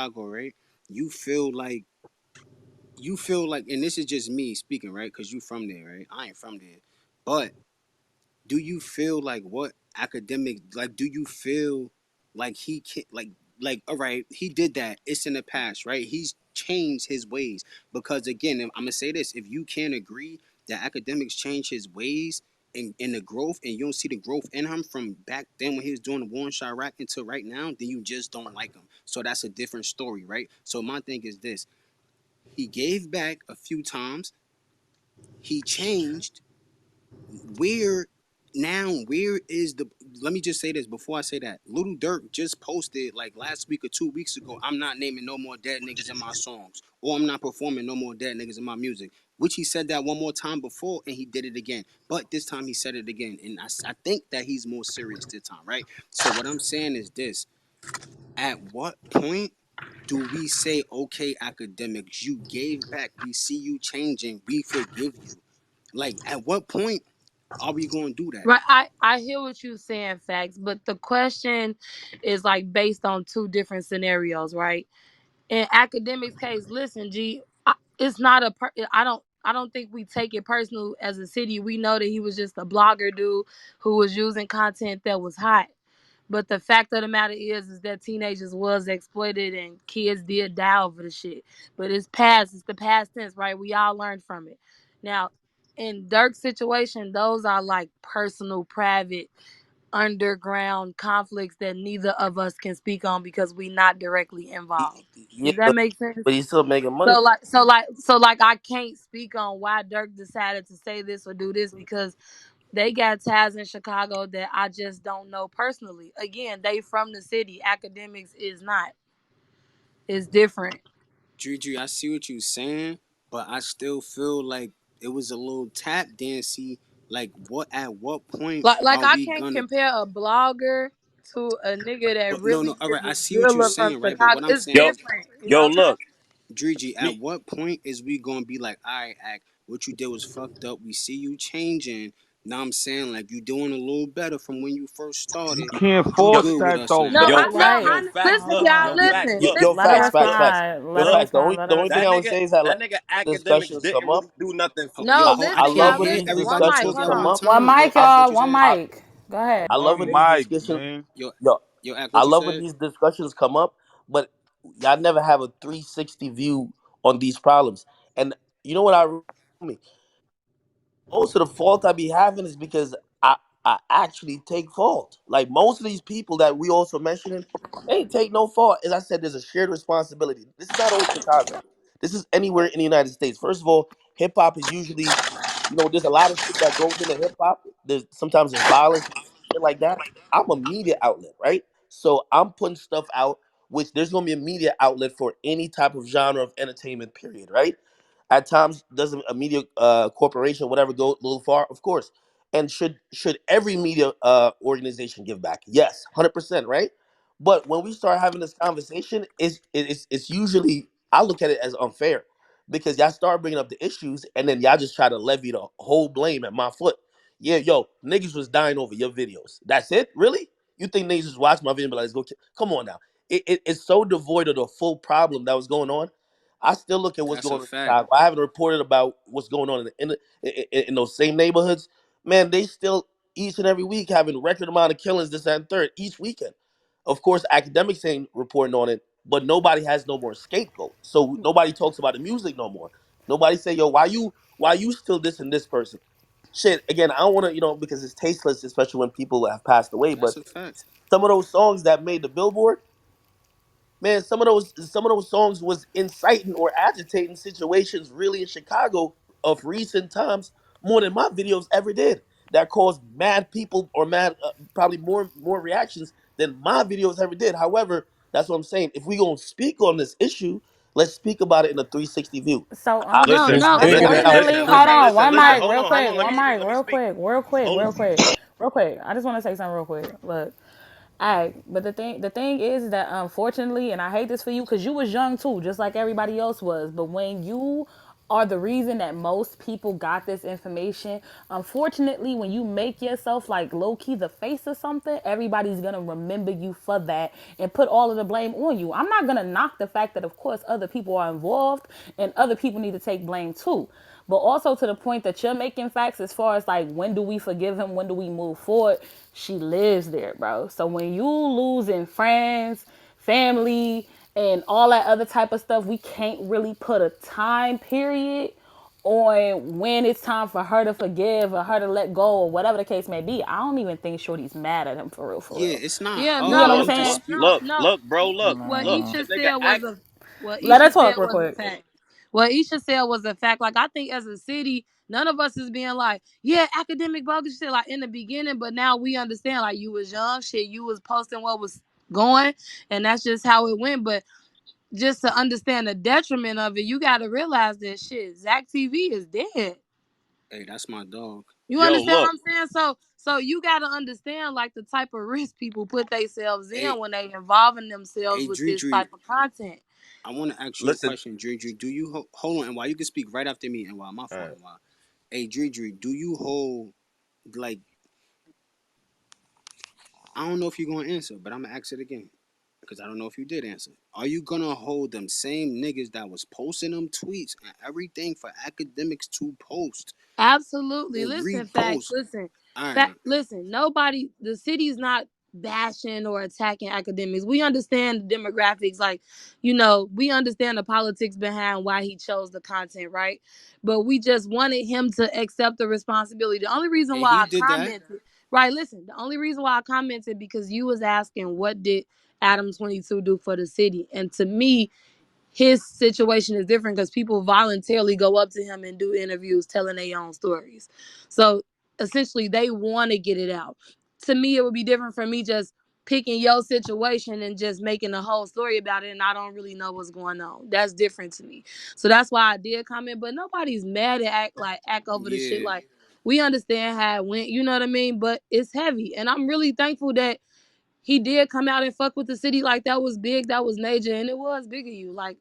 Chicago, right? You feel like and this is just me speaking, right? Because you from there, right? I ain't from there, but do you feel like what academic like? Do you feel like he can all right? He did that. It's in the past, right? He's changed his ways because again, I'm gonna say this: if you can't agree that academics change his ways and the growth, and you don't see the growth in him from back then when he was doing the war in CHIRAQ until right now, then you just don't like him. So that's a different story, right? So my thing is this: he gave back a few times. He changed. Where where is the let me just say this before I say that. Little Dirk just posted like last week or 2 weeks ago, I'm not naming no more dead niggas in my songs. Or I'm not performing no more dead niggas in my music. Which he said that one more time before and he did it again. But this time he said it again. And I think that he's more serious this time, right? So what I'm saying is this. At what point do we say, okay, academics, you gave back. We see you changing. We forgive you. Like, at what point are we going to do that? Right, I hear what you're saying, facts, but the question is like based on two different scenarios, right? In academics case, listen, it's not I don't think we take it personal as a city. We know that he was just a blogger dude who was using content that was hot. But the fact of the matter is that teenagers was exploited and kids did die over the shit. But it's past. It's the past tense, right? We all learned from it. Now, in Dirk's situation, those are like personal, private, underground conflicts that neither of us can speak on because we not directly involved. Yeah, Does that make sense? but he's still making money. So like I can't speak on why Dirk decided to say this or do this because they got ties in Chicago that I just don't know personally. Again, they from the city. Academics is not. It's different. Juju, I see what you're saying, but I still feel like it was a little tap dancey. Like, at what point Like are I we can't gonna? compare a blogger to a nigga that But no, really no, all is right, I a see what you're driller from saying, right? But Chicago. what I'm It's saying Yo, is, different, you yo, know? look, Druigi, at me, what point is we gonna be like, all right, act, what you did was fucked up. We see you changing. Now I'm saying like you doing a little better from when you first You started. can't You yo, force good with that us though, No, now. bro. yo, I no, fact, Right. yo, I facts. listen, Hold Look, y'all. yo, on. facts. Listen, Look, listen. yo, Let her facts, facts, facts. respond. Yo, Let her facts. respond. Let her The only thing respond. I would say is that like, Listen. these That nigga discussions come academics up. didn't do nothing for No, yo. I listen, love y'all. when I can't hear these Listen. One everybody mic. discussions talk Hold at come on. one up. One time. Yo, mic, act, I, what y'all. you One said? I, mic. Go ahead. I love One when these mic, discussions, man. Yo, yo, yo, act, I what you love when said? these discussions come up, but y'all never have a 360 view on these problems. And you know what me? Most of the fault I be having is because I actually take fault. Like most of these people that we also mentioning, they ain't take no fault. As I said, there's a shared responsibility. This is not only Chicago. This is anywhere in the United States. First of all, hip hop is usually, there's a lot of shit that goes into hip hop. There's violence, shit like that. I'm a media outlet, right? So I'm putting stuff out, which there's gonna be a media outlet for any type of genre of entertainment, period, right? At times, doesn't a media corporation, whatever, go a little far? Of course. And should every media organization give back? Yes, 100%, right? But when we start having this conversation, it's usually, I look at it as unfair because y'all start bringing up the issues and then y'all just try to levy the whole blame at my foot. Yeah, yo, niggas was dying over your videos. That's it, really? You think niggas just watch my video and be like, let's go? Come on now. It's so devoid of the full problem that was going on. I still look at what's That's going a on in fact. Chicago. I haven't reported about what's going on in those same neighborhoods. Man, they still each and every week having record amount of killings, this that, and third each weekend. Of course, academics ain't reporting on it, but nobody has no more scapegoat. So nobody talks about the music no more. Nobody say, yo, why you still dissing this person? Shit, again, I don't want to, because it's tasteless, especially when people have passed away. That's But a fact. some of those songs that made the Billboard, man, some of those songs was inciting or agitating situations really in Chicago of recent times more than my videos ever did. That caused mad people or mad probably more reactions than my videos ever did. However, that's what I'm saying. If we gonna speak on this issue, let's speak about it in a 360 view. So I, No, I, listen, I no. I It, never it, have. unfortunately, listen, hold listen. on. One mic, Hold real on, hold quick. on. Let One me speak. mic, Let me real speak. quick, real quick, Hold real on. quick, real quick. I just want to say something real quick. Look, but the thing is that unfortunately, and I hate this for you because you was young too, just like everybody else was. But when you are the reason that most people got this information. Unfortunately, when you make yourself like low key the face of something, everybody's gonna remember you for that and put all of the blame on you. I'm not gonna knock the fact that, of course, other people are involved and other people need to take blame too. But also to the point that you're making facts as far as like when do we forgive him, when do we move forward? She lives there, bro. So when you losing friends, family, and all that other type of stuff, we can't really put a time period on when it's time for her to forgive or her to let go or whatever the case may be. I don't even think Shorty's mad at him for real, for Yeah, real. it's not Yeah, You her. get what no, I'm Look, I'm just look, saying? speaking. no, look, no. look, bro, What look. Isha The nigga said was act. a what Let her Isha said talk real was a quick. fact. What Isha said was a fact. Like I think as a city, none of us is being like, yeah, academic bogus shit like in the beginning, but now we understand like you was young, shit, you was posting what was going, and that's just how it went. But just to understand the detriment of it, you gotta realize that shit, Zach TV is dead. Hey, that's my dog. You Yo, understand what look. I'm saying? So you gotta understand like the type of risk people put themselves in Hey, when they involving themselves hey, with Dree this Dree, type of content. I want to ask you a Listen. question, Dree Dree. Do you hold on? And while you can speak right after me, and while my fault, Alright. and while, hey, Dree Dree, do you hold like I don't know if you're gonna answer, but I'm gonna ask it again because I don't know if you did answer. Are you gonna hold them same niggas that was posting them tweets and everything for academics to post Absolutely. or Listen, facts. repost? Listen, All right. listen. Nobody. The city's not bashing or attacking academics. We understand the demographics. Like, we understand the politics behind why he chose the content, right? But we just wanted him to accept the responsibility. The only reason And why he I did that. commented, right? Listen, the only reason why I commented because you was asking what did Adam 22 do for the city, and to me, his situation is different because people voluntarily go up to him and do interviews telling their own stories. So essentially, they want to get it out. To me, it would be different from me just picking your situation and just making a whole story about it, and I don't really know what's going on. That's different to me. So that's why I did comment. But nobody's mad at act over the shit. Yeah. Like we understand how it went. You know what I mean? But it's heavy, and I'm really thankful that he did come out and fuck with the city. Like that was big, that was major, and it was big of you. Like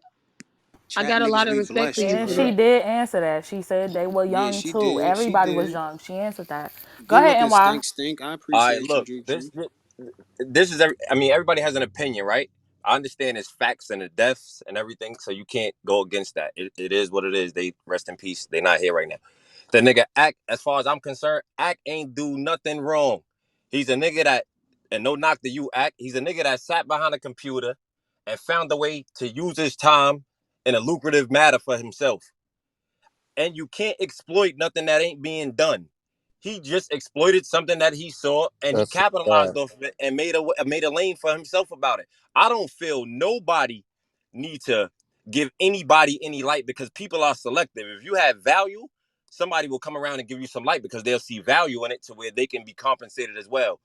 I Chat got a niggas lot of be respect for blessed. You you And for she heard? that. did answer that. She said they were Yeah, young she too. did. She Everybody was did. young. She answered that. Go Good ahead, looking NY. stink stink. I All right, appreciate you, look, Dree this Dree. this is I mean, everybody has an opinion, right? I understand it's facts and the deaths and everything, so you can't go against that. It is what it is. They rest in peace. They not here right now. The nigga Act, as far as I'm concerned, Act ain't do nothing wrong. He's a nigga that, and no knock to you, Act. He's a nigga that sat behind a computer and found a way to use his time in a lucrative matter for himself, and you can't exploit nothing that ain't being done. He just exploited something that he saw, and he That's a fact. capitalized off of it and made a lane for himself about it. I don't feel nobody need to give anybody any light because people are selective. If you have value, somebody will come around and give you some light because they'll see value in it to where they can be compensated as well.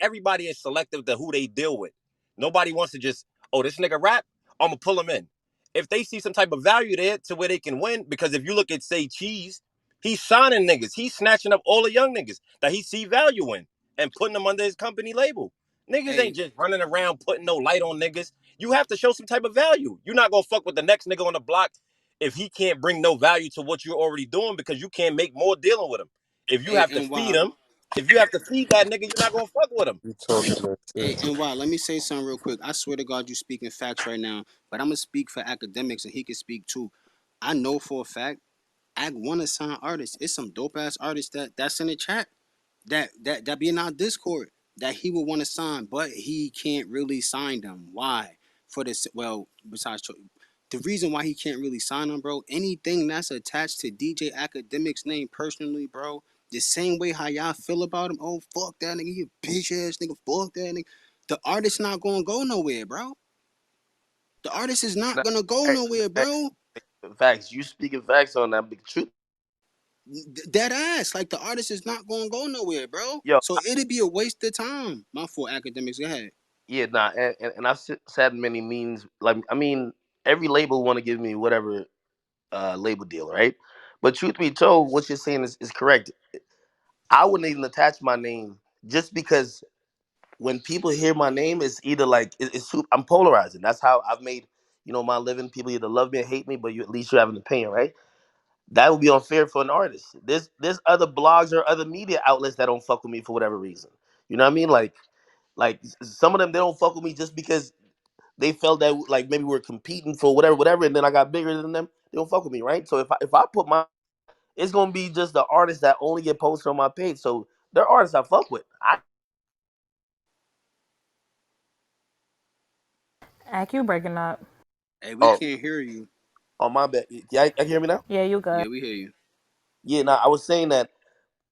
Everybody is selective to who they deal with. Nobody wants to just, oh, this nigga rap, I'm gonna pull him in if they see some type of value there to where they can win. Because if you look at say Cheese, he's signing niggas, he's snatching up all the young niggas that he see value in and putting them under his company label. Niggas Hey, ain't just running around putting no light on niggas. You have to show some type of value. You're not gonna fuck with the next nigga on the block if he can't bring no value to what you're already doing because you can't make more dealing with him. If you hey, have to and feed why? him, if you have to feed that nigga, you're not gonna fuck with him. You talking that Hey, shit. and why? Let me say something real quick. I swear to God, you speaking facts right now, but I'm gonna speak for academics, and he can speak too. I know for a fact, Act want to sign artists. It's some dope ass artists that's in the chat that be in our Discord that he would want to sign, but he can't really sign them. Why? For this, well, besides the reason why he can't really sign them, bro. Anything that's attached to DJ Academics' name personally, bro. The same way how y'all feel about him. Oh fuck that nigga, you bitch ass nigga. Fuck that nigga. The artist not gonna go nowhere, bro. The artist is not Nah, gonna go hey, nowhere, hey, bro. facts. You speaking facts on that big truth. Dead ass. Like the artist is not gonna go nowhere, bro. Yo, So it'd be a waste of time. My fault, academics. Go ahead. yeah, nah, and I've said many means. Like, I mean, every label want to give me whatever label deal, right? But truth be told, what you're saying is correct. I wouldn't even attach my name just because when people hear my name, it's either like I'm polarizing. That's how I've made my living. People either love me or hate me, but at least you have an opinion, right? That would be unfair for an artist. There's other blogs or other media outlets that don't fuck with me for whatever reason. You know what I mean? Like some of them, they don't fuck with me just because they felt that like maybe we're competing for whatever, and then I got bigger than them. They don't fuck with me, right? So if I put my, it's gonna be just the artists that only get posted on my page. So they're artists I fuck with. I Act, you breaking up. Hey, we oh can't hear you. on my bed. Yeah, I can hear me now. Yeah, you good. Yeah, we hear you. Yeah, now I was saying that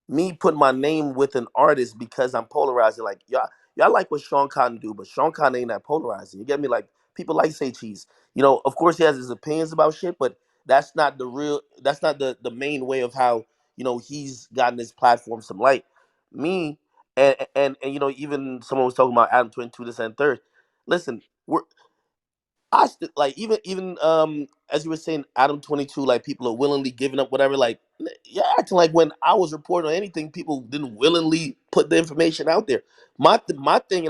me putting my name with an artist because I'm polarizing. Like y'all like what Sean Cotton do, but Sean Cotton ain't that polarizing. You get me? Like people like say cheese. You know, of course he has his opinions about shit, but that's not the real. That's not the main way of how he's gotten his platform some light. Me and even someone was talking about Adam 22 this and third. Listen, like even as you were saying, Adam 22, like people are willingly giving up whatever. Like yeah, acting like when I was reporting on anything, people didn't willingly put the information out there. My thing,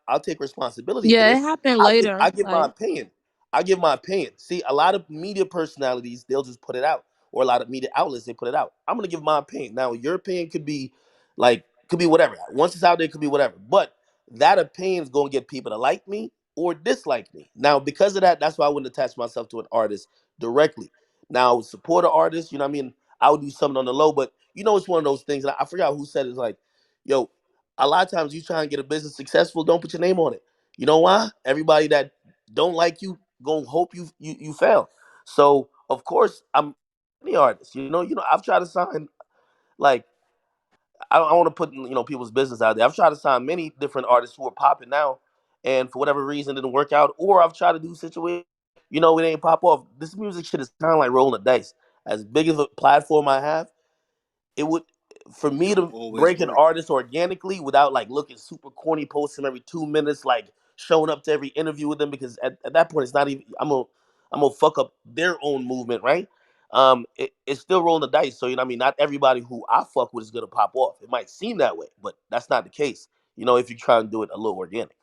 I'll take responsibility for Yeah, it this. happened I later. give my Like, opinion. I give my opinion. See, a lot of media personalities, they'll just put it out, or a lot of media outlets, they put it out. I'm gonna give my opinion. Now, your opinion could be whatever. Once it's out there, it could be whatever. But that opinion is gonna get people to like me or dislike me. Now, because of that, that's why I wouldn't attach myself to an artist directly. Now, I would support an artist, you know what I mean? I would do something on the low, but it's one of those things. And I forgot who said it. It's like, yo, a lot of times you try and get a business successful, don't put your name on it. You know why? Everybody that don't like you gonna hope you fail. So of course I'm any artist. I've tried to sign like I want to put people's business out there. I've tried to sign many different artists who are popping now, and for whatever reason didn't work out. Or I've tried to do situations, it ain't pop off. This music shit is kind of like rolling the dice. As big of a platform I have, it would for It me don't to always break an work. artist organically without like looking super corny, posting every 2 minutes, like showing up to every interview with them because at that point it's not even I'm gonna fuck up their own movement, right? It's still rolling the dice. So what I mean, not everybody who I fuck with is gonna pop off. It might seem that way, but that's not the case. If you try and do it a little organic.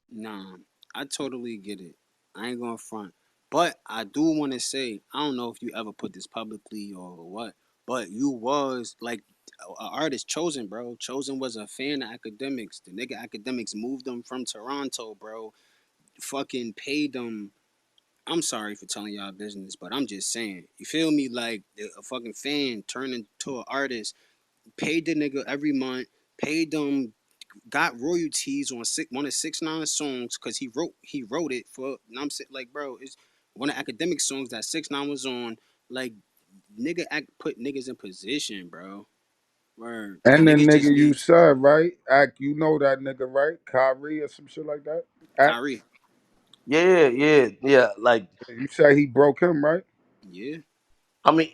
Nah, I totally get it. I ain't gonna front. But I do want to say, I don't know if you ever put this publicly or what, but you was like an artist Chosen, bro. Chosen was a fan of Academics. The nigga Academics moved them from Toronto, bro. Fucking paid them. I'm sorry for telling y'all business, but I'm just saying. You feel me? Like a fucking fan turned into an artist, paid the nigga every month, paid them, got royalties on one of 6ix9ine songs because he wrote it for. And I'm saying like, bro, it's one of academic songs that 6ix9ine was on. Like, put niggas in position, bro. Word, And the niggas just nigga you need said, right? Act, you know that nigga, right? Kyrie or some shit like that. Act, Kyrie. Yeah. Like you say he broke him, right? Yeah, I mean,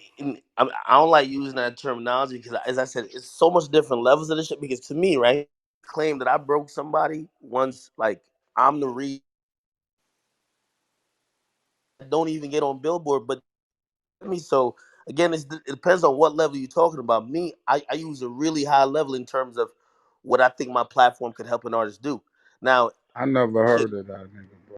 I don't like using that terminology because, as I said, it's so much different levels of this shit. Because to me, right, claim that I broke somebody once, like I'm the reason don't even get on Billboard. But so again, it depends on what level you're talking about. Me, I use a really high level in terms of what I think my platform could help an artist do. Now, I never shit, heard of that nigga, bro.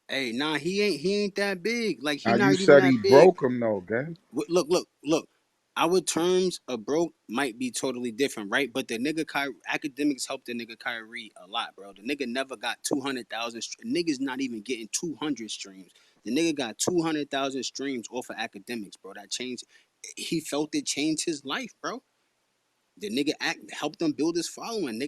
hey, nah, he ain't that big. Like, he Now you not even said he that big. broke him though, gang. Look. Our terms of broke might be totally different, right? But the nigga academics helped the nigga Kyrie a lot, bro. The nigga never got 200,000. Niggas not even getting 200 streams. The nigga got 200,000 streams off of academics, bro. That changed. He felt it changed his life, bro. The nigga helped him build his following. Nigga.